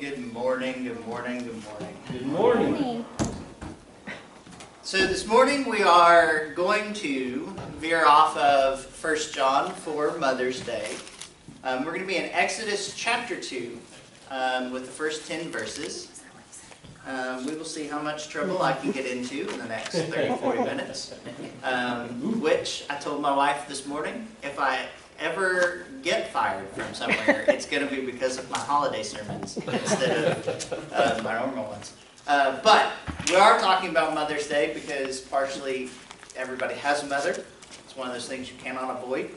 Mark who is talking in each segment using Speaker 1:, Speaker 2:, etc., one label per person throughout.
Speaker 1: good morning, good morning, good morning.
Speaker 2: Good morning.
Speaker 1: So this morning we are going to veer off of 1 John for Mother's Day. We're going to be in Exodus chapter 2 with the first 10 verses. We will see how much trouble I can get into in the next 30-40 minutes. Which I told my wife this morning, if I ever get fired from somewhere, it's going to be because of my holiday sermons instead of my normal ones. But we are talking about Mother's Day because partially everybody has a mother. It's one of those things you cannot avoid.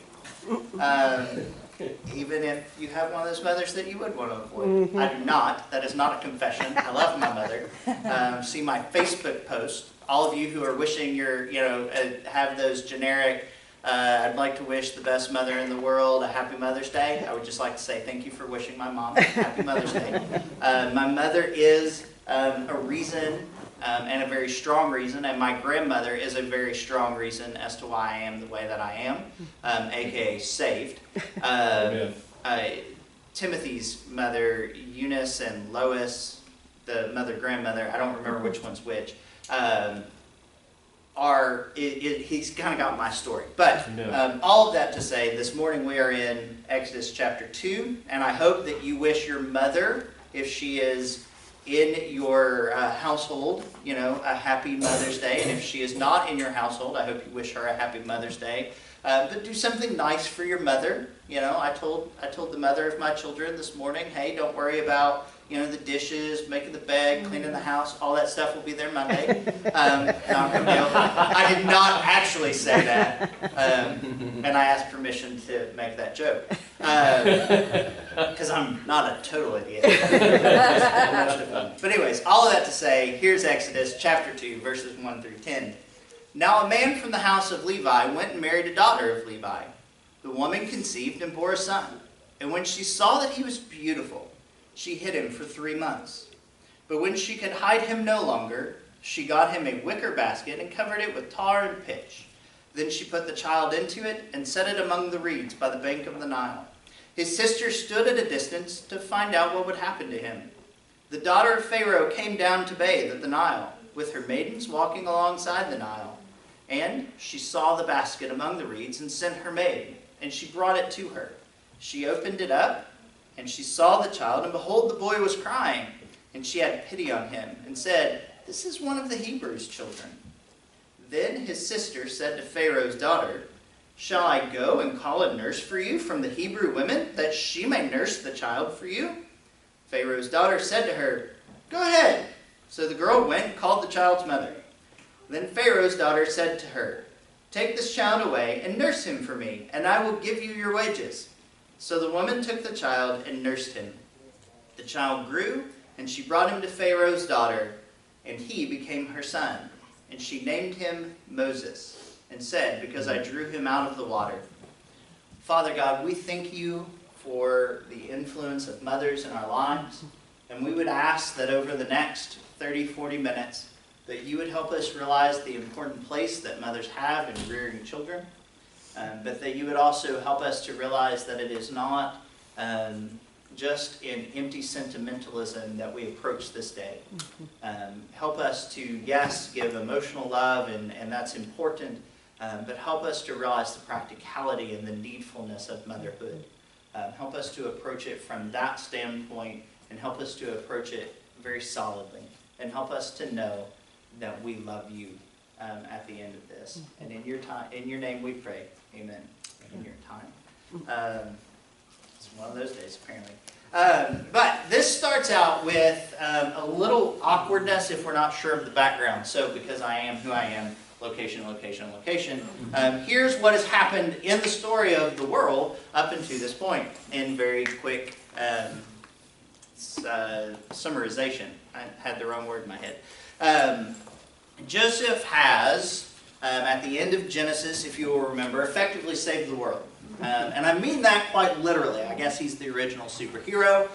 Speaker 1: Even if you have one of those mothers that you would want to avoid. I do not. That is not a confession. I love my mother. See my Facebook post. All of you who are wishing have those generic, I'd like to wish the best mother in the world a happy Mother's Day. I would just like to say thank you for wishing my mom a happy Mother's Day. My mother is a reason, and a very strong reason, and my grandmother is a very strong reason as to why I am the way that I am, aka saved. Timothy's mother, Eunice, and Lois, the grandmother, I don't remember which one's which, he's kind of got my story. But all of that to say, this morning we are in Exodus chapter 2, and I hope that you wish your mother, if she is in your household, a happy Mother's Day. And if she is not in your household, I hope you wish her a happy Mother's Day. But do something nice for your mother. I told the mother of my children this morning, hey, don't worry about the dishes, making the bed, cleaning the house, all that stuff will be there Monday. I did not actually say that, and I asked permission to make that joke, because I'm not a total idiot. But anyways, all of that to say, here's Exodus chapter 2, verses 1 through 10. Now a man from the house of Levi went and married a daughter of Levi. The woman conceived and bore a son, and when she saw that he was beautiful, she hid him for 3 months. But when she could hide him no longer, she got him a wicker basket and covered it with tar and pitch. Then she put the child into it and set it among the reeds by the bank of the Nile. His sister stood at a distance to find out what would happen to him. The daughter of Pharaoh came down to bathe at the Nile, with her maidens walking alongside the Nile. And she saw the basket among the reeds and sent her maid, and she brought it to her. She opened it up, and she saw the child, and behold, the boy was crying. And she had pity on him, and said, "This is one of the Hebrews' children." Then his sister said to Pharaoh's daughter, "Shall I go and call a nurse for you from the Hebrew women, that she may nurse the child for you?" Pharaoh's daughter said to her, "Go ahead." So the girl went and called the child's mother. Then Pharaoh's daughter said to her, "Take this child away and nurse him for me, and I will give you your wages." So the woman took the child and nursed him. The child grew, and she brought him to Pharaoh's daughter, and he became her son. And she named him Moses, and said, "Because I drew him out of the water." Father God, we thank you for the influence of mothers in our lives, and we would ask that over the next 30-40 minutes, that you would help us realize the important place that mothers have in rearing children, but that you would also help us to realize that it is not just in empty sentimentalism that we approach this day. Help us to, yes, give emotional love, and that's important, but help us to realize the practicality and the needfulness of motherhood. Help us to approach it from that standpoint, and help us to approach it very solidly, and help us to know that we love you at the end of this. And in your name we pray. Amen. In your time. It's one of those days, apparently. But this starts out with a little awkwardness if we're not sure of the background. So because I am who I am, location, location, location. Here's what has happened in the story of the world up until this point in very quick summarization. I had the wrong word in my head. Joseph has, at the end of Genesis, if you will remember, effectively saved the world. And I mean that quite literally. I guess he's the original superhero.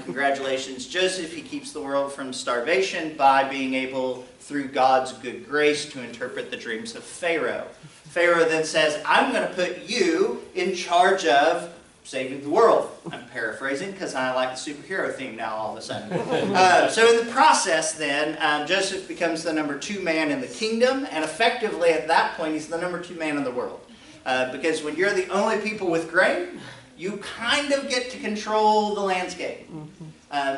Speaker 1: Congratulations, Joseph. He keeps the world from starvation by being able, through God's good grace, to interpret the dreams of Pharaoh. Pharaoh then says, "I'm going to put you in charge of saving the world. I'm paraphrasing because I like the superhero theme now all of a sudden. So in the process then, Joseph becomes the number 2 man in the kingdom, and effectively at that point he's the number 2 man in the world. Because when you're the only people with grain, you kind of get to control the landscape.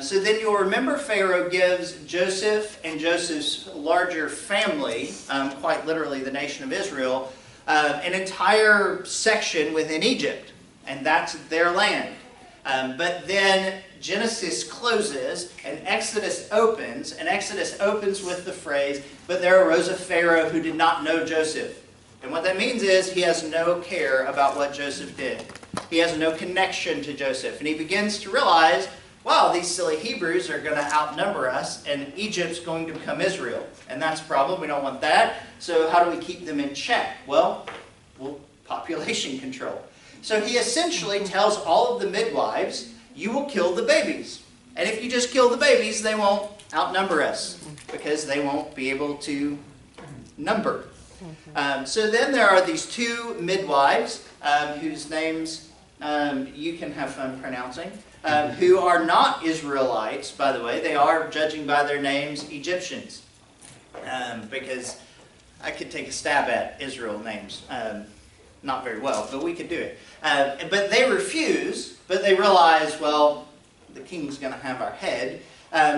Speaker 1: So then you'll remember Pharaoh gives Joseph and Joseph's larger family, quite literally the nation of Israel, an entire section within Egypt. And that's their land. But then Genesis closes and Exodus opens. And Exodus opens with the phrase, "But there arose a Pharaoh who did not know Joseph." And what that means is he has no care about what Joseph did. He has no connection to Joseph. And he begins to realize, wow, these silly Hebrews are going to outnumber us, and Egypt's going to become Israel. And that's a problem. We don't want that. So how do we keep them in check? Well, population control. So he essentially tells all of the midwives, you will kill the babies. And if you just kill the babies, they won't outnumber us, because they won't be able to number. So then there are these 2 midwives, whose names you can have fun pronouncing, who are not Israelites, by the way. They are, judging by their names, Egyptians. Because I could take a stab at Israel names. Not very well, but we could do it. But they refuse, but they realize, well, the king's going to have our head.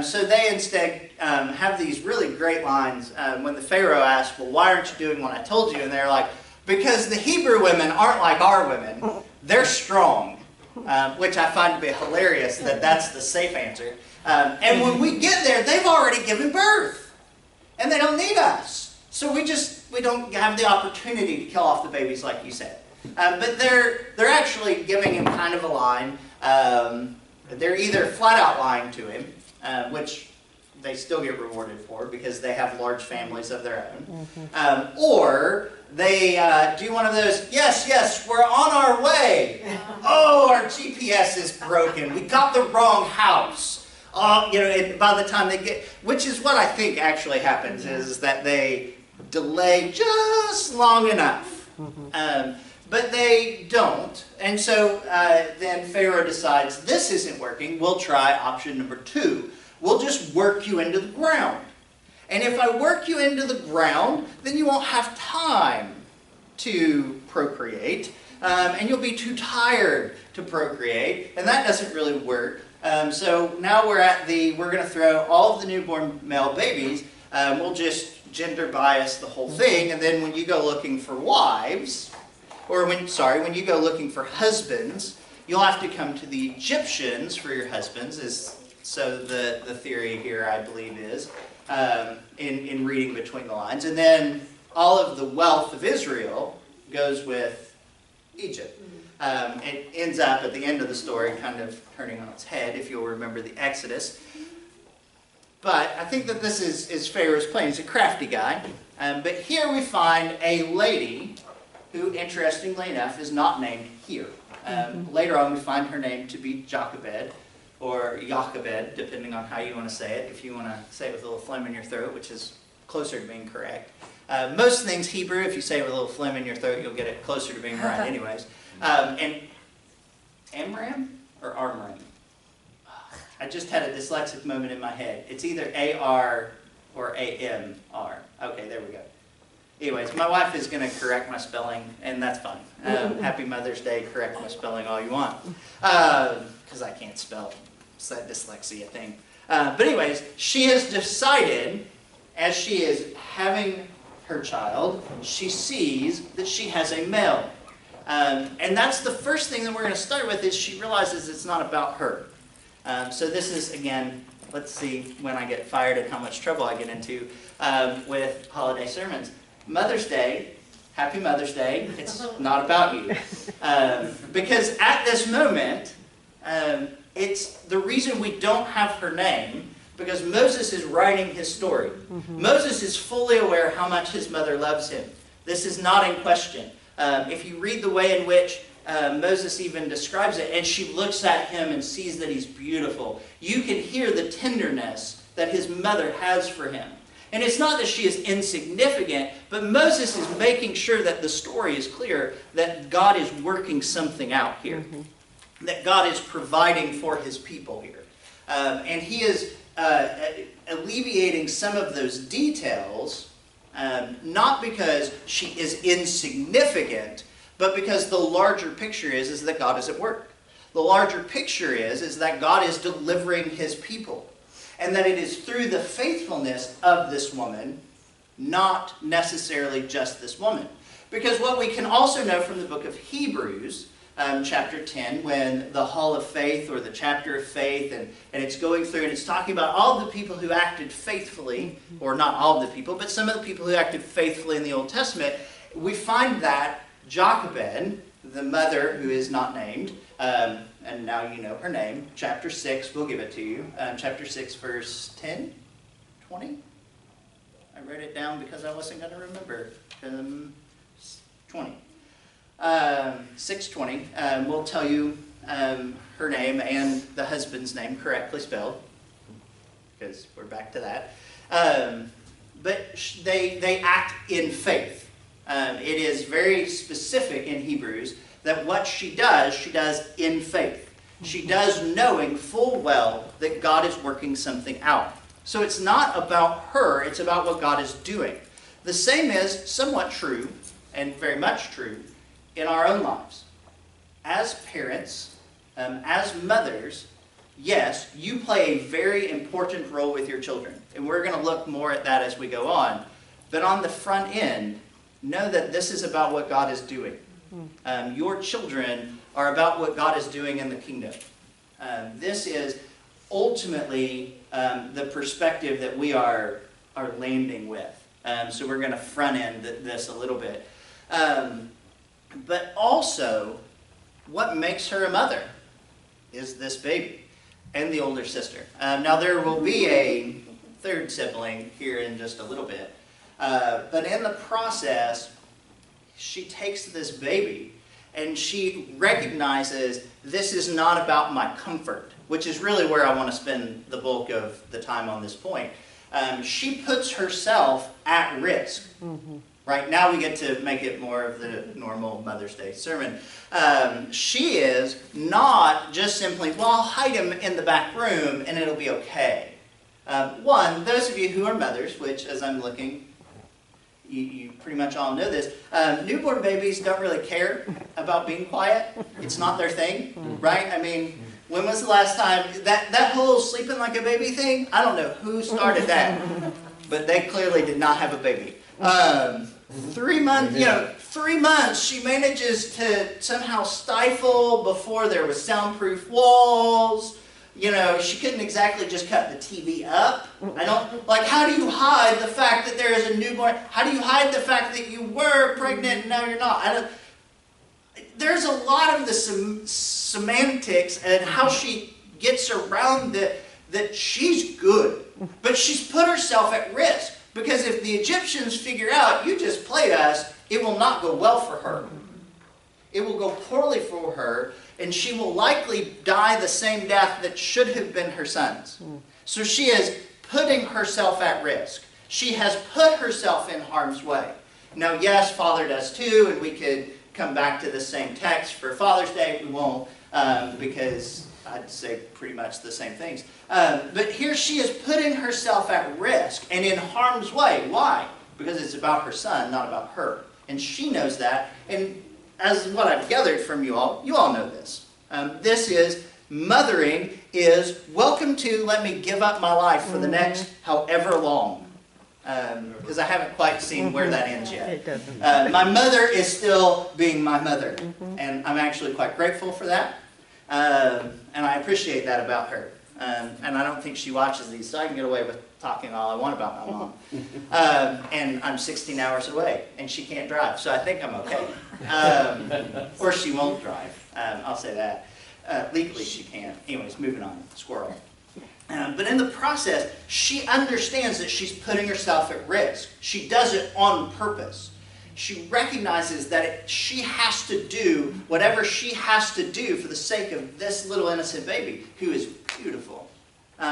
Speaker 1: So they instead have these really great lines when the Pharaoh asks, well, why aren't you doing what I told you? And they're like, because the Hebrew women aren't like our women. They're strong, which I find to be hilarious that that's the safe answer. And when we get there, they've already given birth. And they don't need us. So we don't have the opportunity to kill off the babies like you said. But they're actually giving him kind of a line. They're either flat out lying to him, which they still get rewarded for because they have large families of their own. Or they do one of those, yes, we're on our way. Oh, our GPS is broken. We got the wrong house. By the time they get, which is what I think actually happens, is that they delay just long enough. But they don't. And so then Pharaoh decides, this isn't working. We'll try option number 2. We'll just work you into the ground. And if I work you into the ground, then you won't have time to procreate. And you'll be too tired to procreate. And that doesn't really work. So now we're going to throw all of the newborn male babies. We'll just gender bias the whole thing. And then when you go looking for wives, or when you go looking for husbands, you'll have to come to the Egyptians for your husbands. So the theory here, I believe, is in reading between the lines. And then all of the wealth of Israel goes with Egypt. It ends up at the end of the story kind of turning on its head, if you'll remember the Exodus. But I think that this is Pharaoh's plan. He's a crafty guy. But here we find a lady who, interestingly enough, is not named here. Later on, we find her name to be Jochebed, or Jochebed, depending on how you want to say it. If you want to say it with a little phlegm in your throat, which is closer to being correct. Most things Hebrew, if you say it with a little phlegm in your throat, you'll get it closer to being right anyways. And Amram or Armram? I just had a dyslexic moment in my head. It's either A-R or A-M-R. Okay, there we go. Anyways, my wife is going to correct my spelling, and that's fine. Happy Mother's Day, correct my spelling all you want. Because I can't spell. It's that dyslexia thing. But anyways, she has decided, as she is having her child, she sees that she has a male. And that's the first thing that we're going to start with, is she realizes it's not about her. So this is, again, let's see when I get fired and how much trouble I get into with holiday sermons. Mother's Day, Happy Mother's Day, it's not about you. Because at this moment, it's the reason we don't have her name, because Moses is writing his story. Moses is fully aware how much his mother loves him. This is not in question. If you read the way in which Moses even describes it, and she looks at him and sees that he's beautiful, you can hear the tenderness that his mother has for him. And it's not that she is insignificant, but Moses is making sure that the story is clear, that God is working something out here. that God is providing for his people here. And he is alleviating some of those details, not because she is insignificant, but because the larger picture is that God is at work. The larger picture is that God is delivering his people. And that it is through the faithfulness of this woman, not necessarily just this woman. Because what we can also know from the book of Hebrews, chapter 10, when the Hall of Faith, or the chapter of faith, and it's going through and it's talking about all the people who acted faithfully, or not all the people, but some of the people who acted faithfully in the Old Testament, we find that Jochebed, the mother who is not named, and now you know her name, chapter 6, we'll give it to you, chapter 6, verse 10, 20? I wrote it down because I wasn't going to remember. 20. 6:20 will tell you her name and the husband's name correctly spelled, because we're back to that. But they act in faith. It is very specific in Hebrews that what she does in faith. She does knowing full well that God is working something out. So it's not about her, it's about what God is doing. The same is somewhat true, and very much true, in our own lives. As parents, as mothers, yes, you play a very important role with your children. And we're going to look more at that as we go on. But on the front end, know that this is about what God is doing. Your children are about what God is doing in the kingdom. This is ultimately the perspective that we are landing with. So we're going to front end this a little bit. But also, what makes her a mother is this baby and the older sister. Now there will be a third sibling here in just a little bit. But in the process, she takes this baby and she recognizes this is not about my comfort, which is really where I want to spend the bulk of the time on this point. She puts herself at risk. Mm-hmm. Right now we get to make it more of the normal Mother's Day sermon. She is not just simply, well, I'll hide him in the back room and it'll be okay. One, those of you who are mothers, which as I'm looking, you pretty much all know this, newborn babies don't really care about being quiet. It's not their thing, right? I mean, when was the last time, that whole sleeping like a baby thing, I don't know who started that, but they clearly did not have a baby. 3 months, 3 months, she manages to somehow stifle before there was soundproof walls. She couldn't exactly just cut the TV up. How do you hide the fact that there is a newborn? How do you hide the fact that you were pregnant and now you're not? There's a lot of the semantics and how she gets around that she's good, but she's put herself at risk. Because if the Egyptians figure out, you just played us, it will not go well for her. It will go poorly for her, and she will likely die the same death that should have been her son's. So she is putting herself at risk. She has put herself in harm's way. Now, yes, Father does too, and we could come back to the same text for Father's Day. We won't, because I'd say pretty much the same things. But here she is putting herself at risk and in harm's way. Why? Because it's about her son, not about her. And she knows that. And as what I've gathered from you all know this. This is, mothering is, welcome to let me give up my life for the next however long. Because I haven't quite seen where that ends yet.
Speaker 2: It doesn't.
Speaker 1: My mother is still being my mother. And I'm actually quite grateful for that. And I appreciate that about her. And I don't think she watches these, so I can get away with talking all I want about my mom. And I'm 16 hours away, and she can't drive, so I think I'm okay. Or she won't drive, I'll say that. Legally she can't. Anyways, moving on, squirrel. But in the process, she understands that she's putting herself at risk. She does it on purpose. She recognizes that she has to do whatever she has to do for the sake of this little innocent baby, who is beautiful.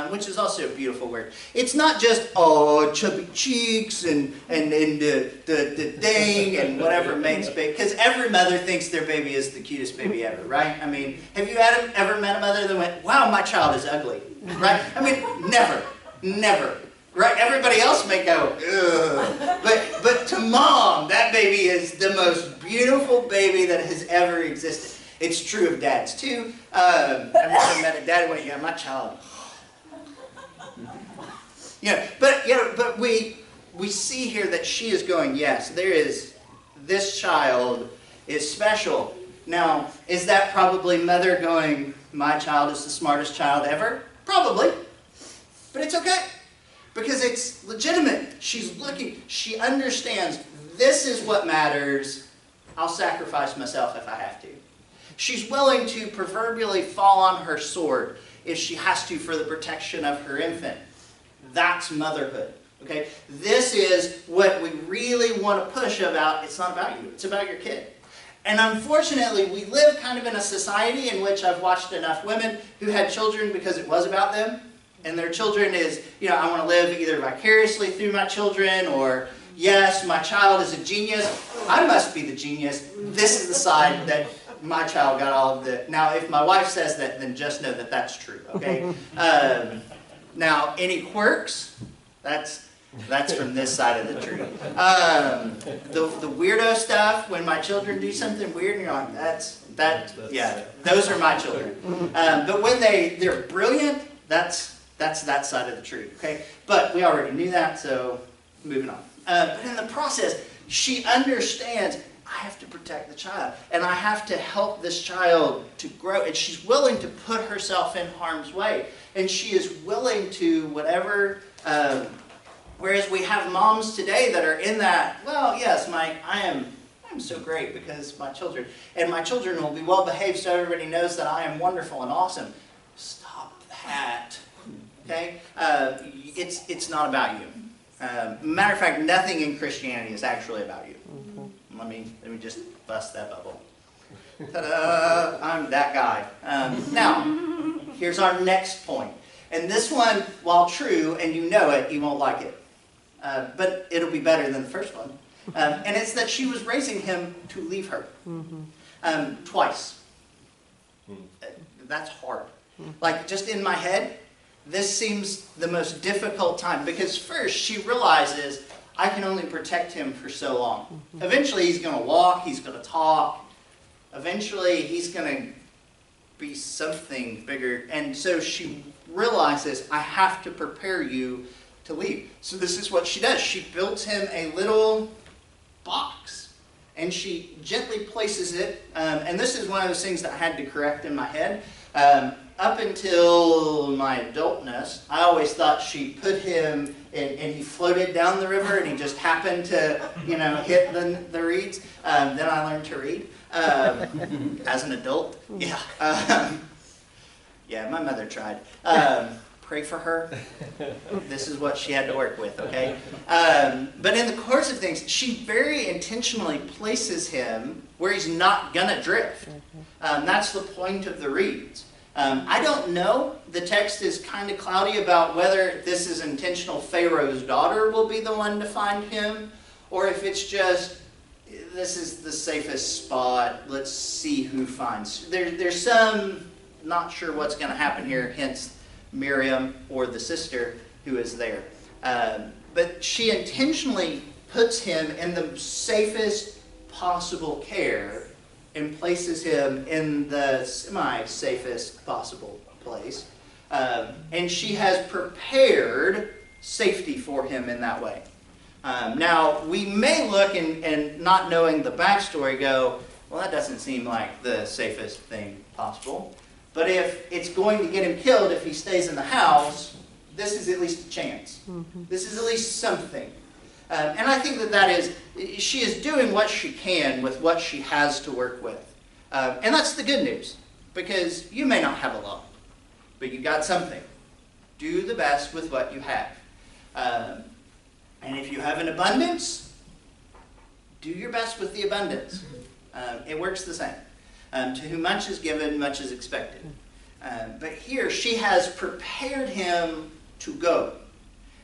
Speaker 1: which is also a beautiful word. It's not just, oh, chubby cheeks and the thing and whatever makes baby, because every mother thinks their baby is the cutest baby ever, right? I mean, have you ever met a mother that went, wow, my child is ugly, right? I mean, never. Right? Everybody else may go, ugh. But to mom, that baby is the most beautiful baby that has ever existed. It's true of dads too. I've never met a dad who went, yeah, my child. But we see here that she is going, yes, this child is special. Now, is that probably mother going, my child is the smartest child ever? Probably. But it's okay. Because it's legitimate. She's looking. She understands this is what matters. I'll sacrifice myself if I have to. She's willing to proverbially fall on her sword if she has to for the protection of her infant. That's motherhood. Okay? This is what we really want to push about. It's not about you. It's about your kid. And unfortunately, we live kind of in a society in which I've watched enough women who had children because it was about them. And their children is, I want to live either vicariously through my children or, yes, my child is a genius. I must be the genius. This is the side that my child got all of the... Now, if my wife says that, then just know that that's true, okay? Now, any quirks, that's from this side of the tree. The weirdo stuff, when my children do something weird, and you're like, yeah, those are my children. But when they're brilliant, that's that side of the tree, okay? But we already knew that, so moving on. But in the process, she understands, I have to protect the child, and I have to help this child to grow, and she's willing to put herself in harm's way, and she is willing to whatever, whereas we have moms today that are in that, well, yes, I'm so great because my children will be well behaved so everybody knows that I am wonderful and awesome. Stop that. Okay? It's not about you. Matter of fact, nothing in Christianity is actually about you. Let me just bust that bubble. Ta-da! I'm that guy. Now, here's our next point. And this one, while true, and you know it, you won't like it. But it'll be better than the first one. And it's that she was raising him to leave her. Twice. That's hard. Like, just in my head, this seems the most difficult time. Because first, she realizes, I can only protect him for so long. Eventually, he's going to walk, he's going to talk. Eventually, he's going to be something bigger. And so she realizes, I have to prepare you to leave. So this is what she does. She builds him a little box. And she gently places it. And this is one of those things that I had to correct in my head. Up until my adultness, I always thought she put him, and he floated down the river, and he just happened to, hit the reeds. Then I learned to read as an adult. Yeah. Yeah, my mother tried. Pray for her. This is what she had to work with, okay? But in the course of things, she very intentionally places him where he's not going to drift. That's the point of the reeds. I don't know. The text is kind of cloudy about whether this is intentional. Pharaoh's daughter will be the one to find him, or if it's just, this is the safest spot. Let's see who finds. There's some, not sure what's going to happen here, hence Miriam or the sister who is there. But she intentionally puts him in the safest possible care and places him in the semi-safest possible place. And she has prepared safety for him in that way. Now, we may look and not knowing the backstory go, well, that doesn't seem like the safest thing possible. But if it's going to get him killed if he stays in the house, this is at least a chance. This is at least something. And I think she is doing what she can with what she has to work with. And that's the good news, because you may not have a lot, but you got something. Do the best with what you have. And if you have an abundance, do your best with the abundance. It works the same. To whom much is given, much is expected. But here, she has prepared him to go.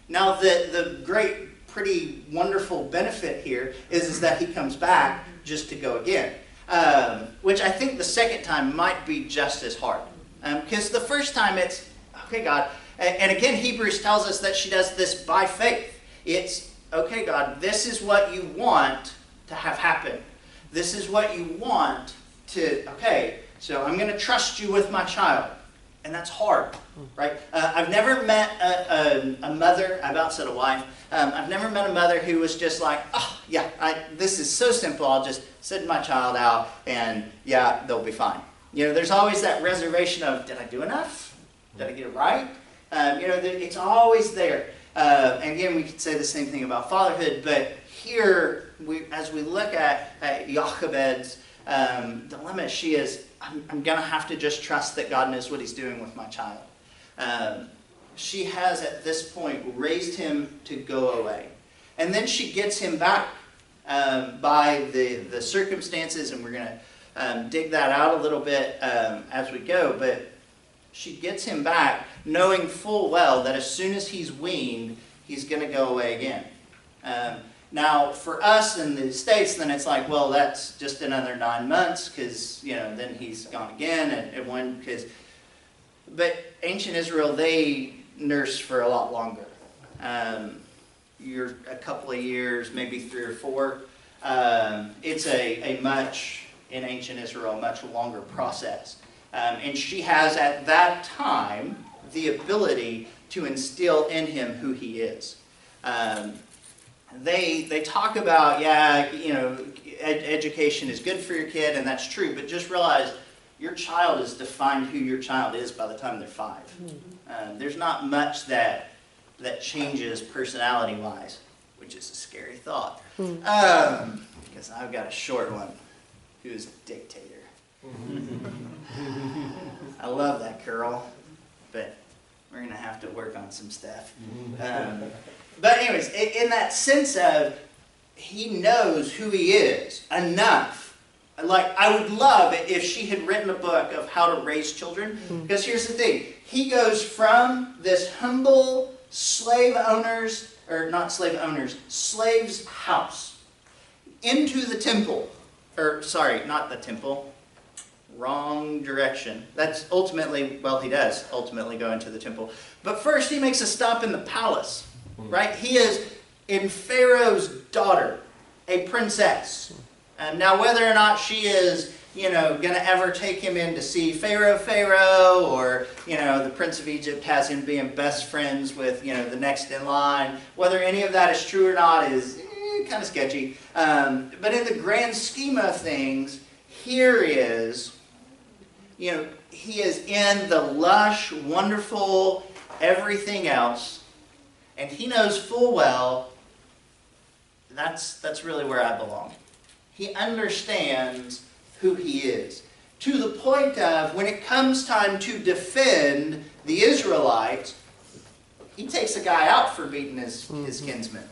Speaker 1: Now, the great, pretty wonderful benefit here is that he comes back just to go again. Which I think the second time might be just as hard. Because the first time it's, okay, God. And again, Hebrews tells us that she does this by faith. It's, okay, God, this is what you want to have happen. This is what you want to, okay, so I'm going to trust you with my child. And that's hard, right? I've never met a mother, I've outsaid a wife, I've never met a mother who was just like, oh, yeah, this is so simple, I'll just send my child out and, yeah, they'll be fine. You know, there's always that reservation of, did I do enough? Did I get it right? It's always there. And again, we could say the same thing about fatherhood, but here, as we look at Jochebed's dilemma, she is, I'm going to have to just trust that God knows what he's doing with my child. She has, at this point, raised him to go away. And then she gets him back by the circumstances, and we're going to dig that out a little bit as we go, but she gets him back knowing full well that as soon as he's weaned, he's going to go away again. Now, for us in the States, then it's like, well, that's just another 9 months because, then he's gone again. But ancient Israel, they nurse for a lot longer. You're a couple of years, maybe 3 or 4. It's in ancient Israel, a much longer process. And she has, at that time, the ability to instill in him who he is. They talk about, education is good for your kid, and that's true, but just realize your child is defined who your child is by the time they're 5. There's not much that changes personality-wise, which is a scary thought. Because I've got a short one who's a dictator. I love that girl, but we're going to have to work on some stuff. But anyways, in that sense of he knows who he is enough. Like, I would love it if she had written a book of how to raise children. Because here's the thing. He goes from this humble slave's house into the temple. Not the temple. Wrong direction. That's ultimately, he does ultimately go into the temple. But first he makes a stop in the palace, right? He is in Pharaoh's daughter, a princess. And now whether or not she is, going to ever take him in to see Pharaoh, or, the Prince of Egypt has him being best friends with, the next in line, whether any of that is true or not is kind of sketchy. But in the grand scheme of things, here is, he is in the lush, wonderful, everything else, and he knows full well that's really where I belong. He understands who he is, to the point of when it comes time to defend the Israelites, he takes a guy out for beating his kinsman.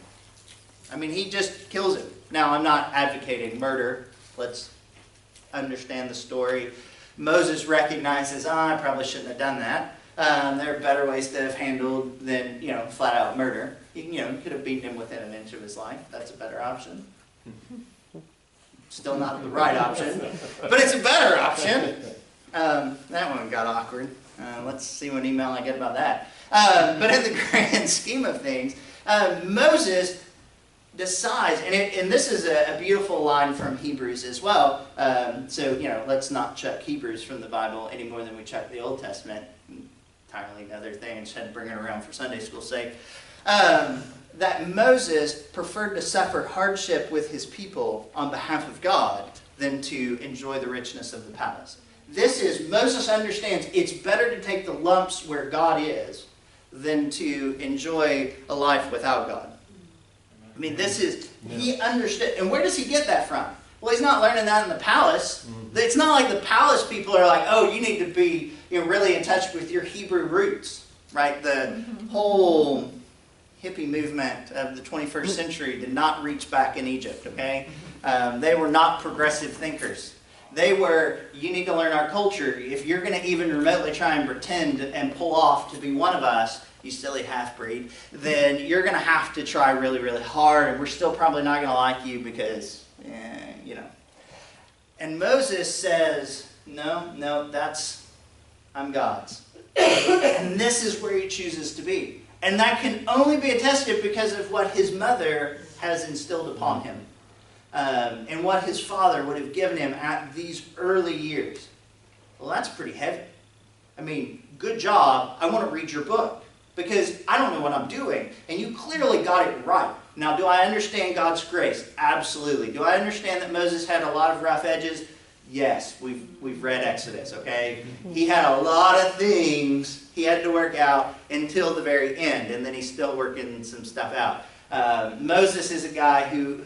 Speaker 1: I mean, he just kills him. Now, I'm not advocating murder. Let's understand the story. Moses recognizes, I probably shouldn't have done that. There are better ways to have handled than, flat out murder. He, could have beaten him within an inch of his life. That's a better option. Still not the right option, but it's a better option. That one got awkward. Let's see what email I get about that. But in the grand scheme of things, Moses decides, and this is a beautiful line from Hebrews as well. So, let's not chuck Hebrews from the Bible any more than we chuck the Old Testament. Entirely another thing, I just had to bring it around for Sunday school's sake. That Moses preferred to suffer hardship with his people on behalf of God than to enjoy the richness of the palace. Moses understands it's better to take the lumps where God is than to enjoy a life without God. I mean, he understood. And where does he get that from? Well, he's not learning that in the palace. It's not like the palace people are like, oh, you need to be really in touch with your Hebrew roots, right? The whole hippie movement of the 21st century did not reach back in Egypt, okay? They were not progressive thinkers. You need to learn our culture. If you're going to even remotely try and pretend and pull off to be one of us, you silly half-breed, then you're going to have to try really, really hard, and we're still probably not going to like you because, you know. And Moses says, no, I'm God's. And this is where he chooses to be. And that can only be attested because of what his mother has instilled upon him. And what his father would have given him at these early years. Well, that's pretty heavy. I mean, good job. I want to read your book because I don't know what I'm doing. And you clearly got it right. Now, do I understand God's grace? Absolutely. Do I understand that Moses had a lot of rough edges? Yes, we've read Exodus, okay? He had a lot of things he had to work out until the very end, and then he's still working some stuff out. Moses is a guy who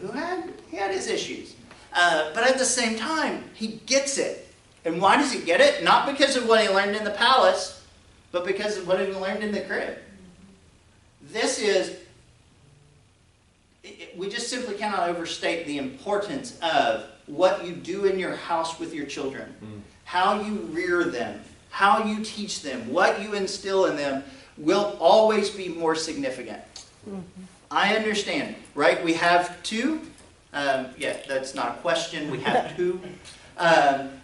Speaker 1: had his issues. But at the same time, he gets it. And why does he get it? Not because of what he learned in the palace, but because of what he learned in the crib. We just simply cannot overstate the importance of what you do in your house with your children, how you rear them, how you teach them, what you instill in them will always be more significant. I understand, right? We have two. Yeah, that's not a question. We have two.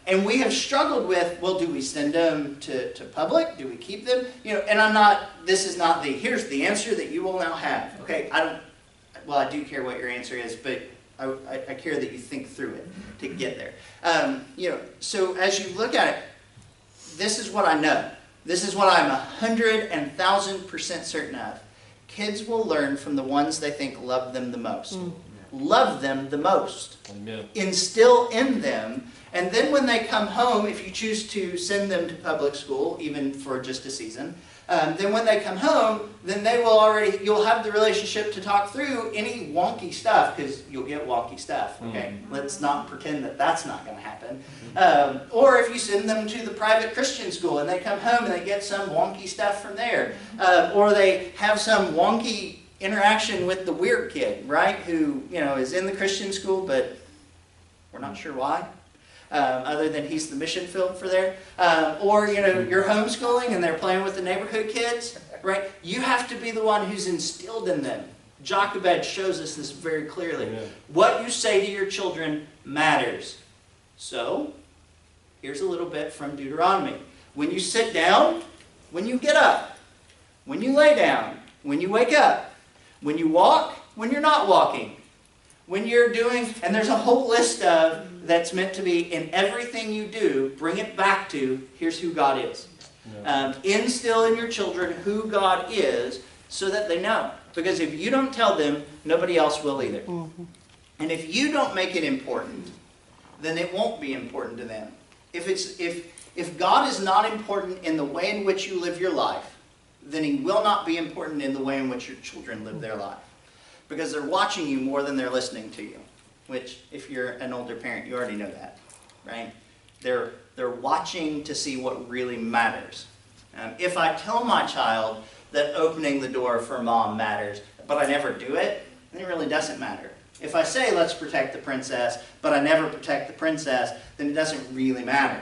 Speaker 1: And we have struggled with, well, do we send them to public? Do we keep them? You know, and this is not here's the answer that you will now have. Okay, I do care what your answer is, but I care that you think through it to get there. You know, so as you look at it, this is what I know. This is what I'm 100,000% certain of. Kids will learn from the ones they think love them the most. Love them the most. Amen. Instill in them. And then when they come home, if you choose to send them to public school, even for just a season, then when they come home, then you'll have the relationship to talk through any wonky stuff, because you'll get wonky stuff, okay? Let's not pretend that that's not going to happen. Or if you send them to the private Christian school and they come home and they get some wonky stuff from there, or they have some wonky interaction with the weird kid, right, who, you know, is in the Christian school, but we're not sure why. Other than he's the mission field for there. Or, you know, you're homeschooling and they're playing with the neighborhood kids, right? You have to be the one who's instilled in them. Jochebed shows us this very clearly. Yeah. What you say to your children matters. So, here's a little bit from Deuteronomy. When you sit down, when you get up, when you lay down, when you wake up, when you walk, when you're not walking, when you're doing, and there's a whole list of that's meant to be in everything you do, bring it back to, here's who God is. Yeah. Instill in your children who God is so that they know. Because if you don't tell them, nobody else will either. And if you don't make it important, then it won't be important to them. If God is not important in the way in which you live your life, then He will not be important in the way in which your children live their life. Because they're watching you more than they're listening to you. Which, if you're an older parent, you already know that, right? They're watching to see what really matters. If I tell my child that opening the door for mom matters, but I never do it, then it really doesn't matter. If I say, let's protect the princess, but I never protect the princess, then it doesn't really matter.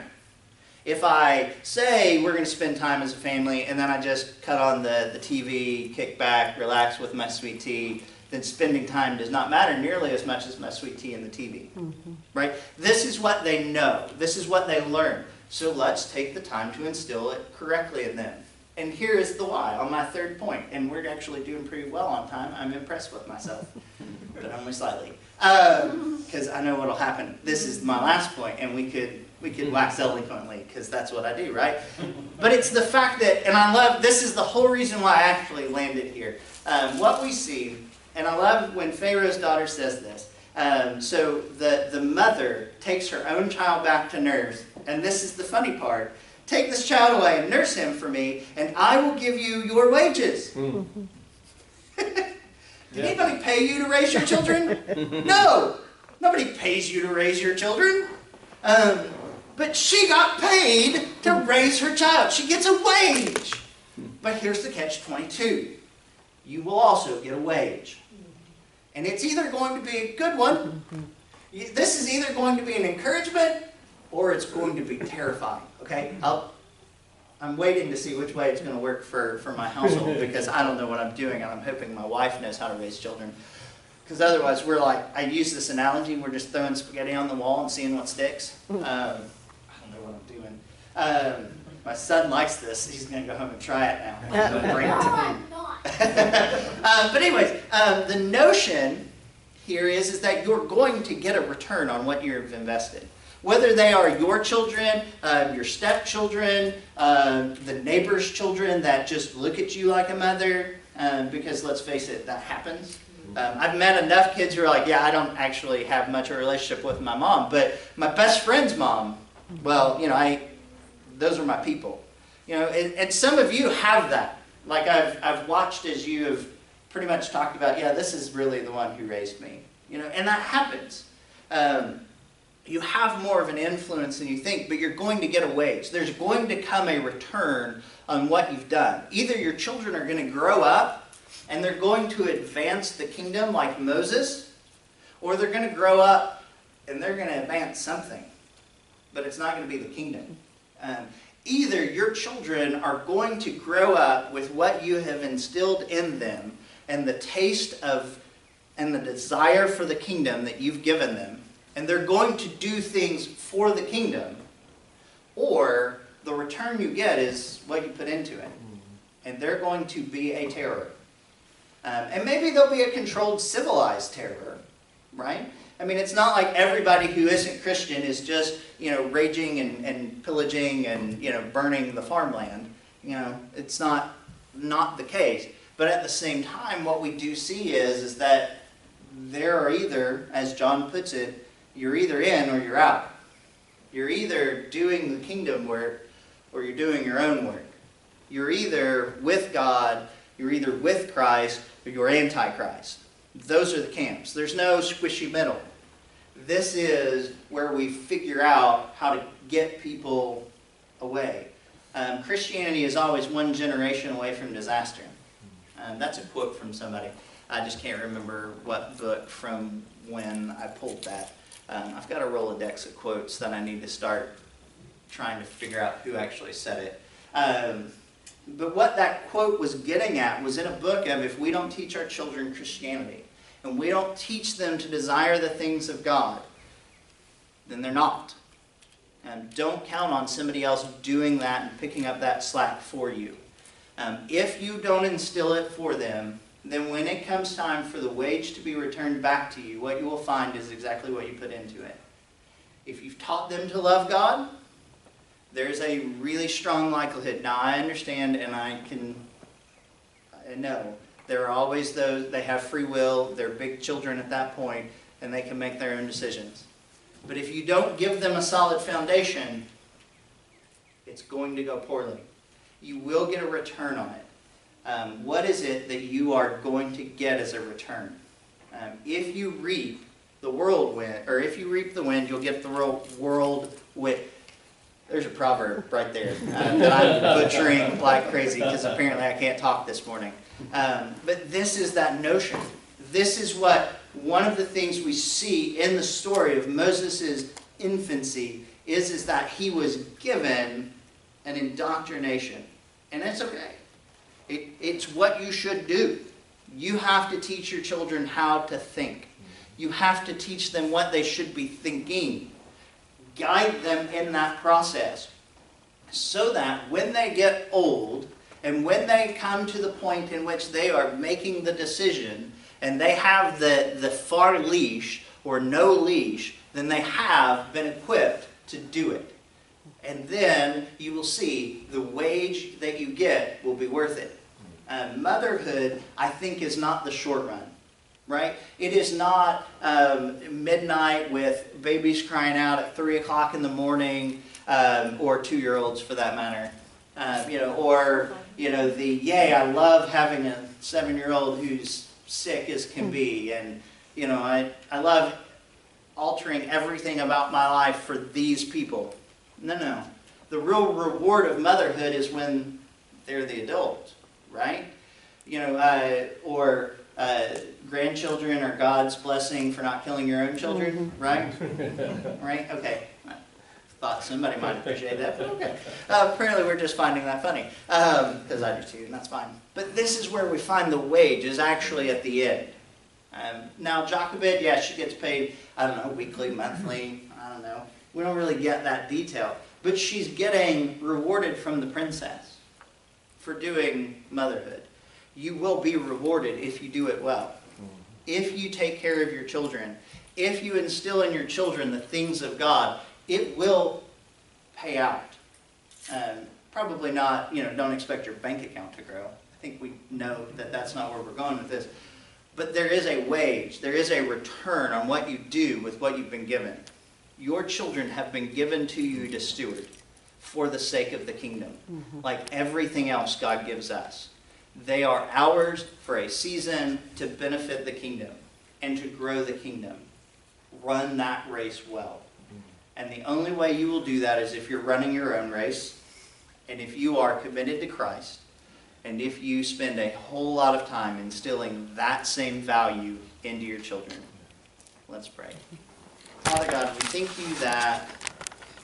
Speaker 1: If I say we're going to spend time as a family, and then I just cut on the TV, kick back, relax with my sweet tea, then spending time does not matter nearly as much as my sweet tea and the TV. Right? This is what they know. This is what they learn. So let's take the time to instill it correctly in them. And here is the why on my third point. And we're actually doing pretty well on time. I'm impressed with myself, but only slightly. Because I know what will happen. This is my last point, and we could wax eloquently, because that's what I do, right? But it's the fact that, and this is the whole reason why I actually landed here. What we see, and I love when Pharaoh's daughter says this. So the mother takes her own child back to nurse, and this is the funny part. Take this child away and nurse him for me, and I will give you your wages. Did anybody pay you to raise your children? No. Nobody pays you to raise your children. But she got paid to raise her child. She gets a wage. But here's the catch-22. You will also get a wage. And it's either going to be a good one. This is either going to be an encouragement or it's going to be terrifying. Okay, I'm waiting to see which way it's going to work for my household, because I don't know what I'm doing, and I'm hoping my wife knows how to raise children. Because otherwise, we're like, I use this analogy, we're just throwing spaghetti on the wall and seeing what sticks. I don't know what I'm doing. My son likes this. He's going to go home and try it now. I'm going to bring it to him. But anyways, the notion here is that you're going to get a return on what you've invested. Whether they are your children, your stepchildren, the neighbor's children that just look at you like a mother, because let's face it, that happens. I've met enough kids who are like, yeah, I don't actually have much of a relationship with my mom, but my best friend's mom, well, those are my people. And some of you have that. Like I've watched as you have pretty much talked about, yeah, this is really the one who raised me. And that happens. You have more of an influence than you think, but you're going to get a wage. There's going to come a return on what you've done. Either your children are going to grow up and they're going to advance the kingdom like Moses, or they're going to grow up and they're going to advance something, but it's not going to be the kingdom. Either your children are going to grow up with what you have instilled in them and the taste of and the desire for the kingdom that you've given them, and they're going to do things for the kingdom, or the return you get is what you put into it. And they're going to be a terror. And maybe they'll be a controlled, civilized terror, right? I mean, it's not like everybody who isn't Christian is just, raging and pillaging and, burning the farmland. It's not the case. But at the same time, what we do see is that there are either, as John puts it, you're either in or you're out. You're either doing the kingdom work or you're doing your own work. You're either with God, you're either with Christ, or you're anti-Christ. Those are the camps. There's no squishy middle. This is where we figure out how to get people away. Christianity is always one generation away from disaster. That's a quote from somebody. I just can't remember what book from when I pulled that. I've got a Rolodex of quotes that I need to start trying to figure out who actually said it. But what that quote was getting at was in a book of, if we don't teach our children Christianity, and we don't teach them to desire the things of God, then they're not. And don't count on somebody else doing that and picking up that slack for you. If you don't instill it for them, then when it comes time for the wage to be returned back to you, what you will find is exactly what you put into it. If you've taught them to love God, there's a really strong likelihood. Now, I understand, and I know there are always those, they have free will, they're big children at that point, and they can make their own decisions. But if you don't give them a solid foundation, it's going to go poorly. You will get a return on it. What is it that you are going to get as a return? If you reap the whirlwind, or if you reap the wind, you'll get the whirlwind. There's a proverb right there that I'm butchering like crazy because apparently I can't talk this morning. But this is that notion. This is what one of the things we see in the story of Moses' infancy is that he was given an indoctrination. And that's okay. It's what you should do. You have to teach your children how to think. You have to teach them what they should be thinking. Guide them in that process so that when they get old and when they come to the point in which they are making the decision and they have the far leash or no leash, then they have been equipped to do it. And then you will see the wage that you get will be worth it. Motherhood, I think, is not the short run. Right? It is not midnight with babies crying out at 3 o'clock in the morning, or 2-year-olds for that matter. Yay, I love having a 7-year-old who's sick as can be, and I love altering everything about my life for these people. No. The real reward of motherhood is when they're the adults, right? Grandchildren are God's blessing for not killing your own children, right? Right? Okay. Thought somebody might appreciate that, but okay. Apparently we're just finding that funny, because I do too, and that's fine. But this is where we find the wage is actually at the end. Now, Jochebed, yeah, she gets paid, I don't know, weekly, monthly, I don't know. We don't really get that detail. But she's getting rewarded from the princess for doing motherhood. You will be rewarded if you do it well. If you take care of your children, if you instill in your children the things of God, it will pay out. Probably not, don't expect your bank account to grow. I think we know that that's not where we're going with this. But there is a wage, there is a return on what you do with what you've been given. Your children have been given to you to steward for the sake of the kingdom. Like everything else God gives us. They are ours for a season to benefit the kingdom and to grow the kingdom. Run that race well. And the only way you will do that is if you're running your own race, and if you are committed to Christ, and if you spend a whole lot of time instilling that same value into your children. Let's pray. Father God, we thank you that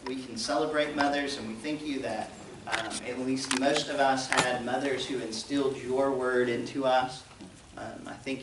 Speaker 1: we can celebrate mothers, and we thank you that at least most of us had mothers who instilled your word into us. I think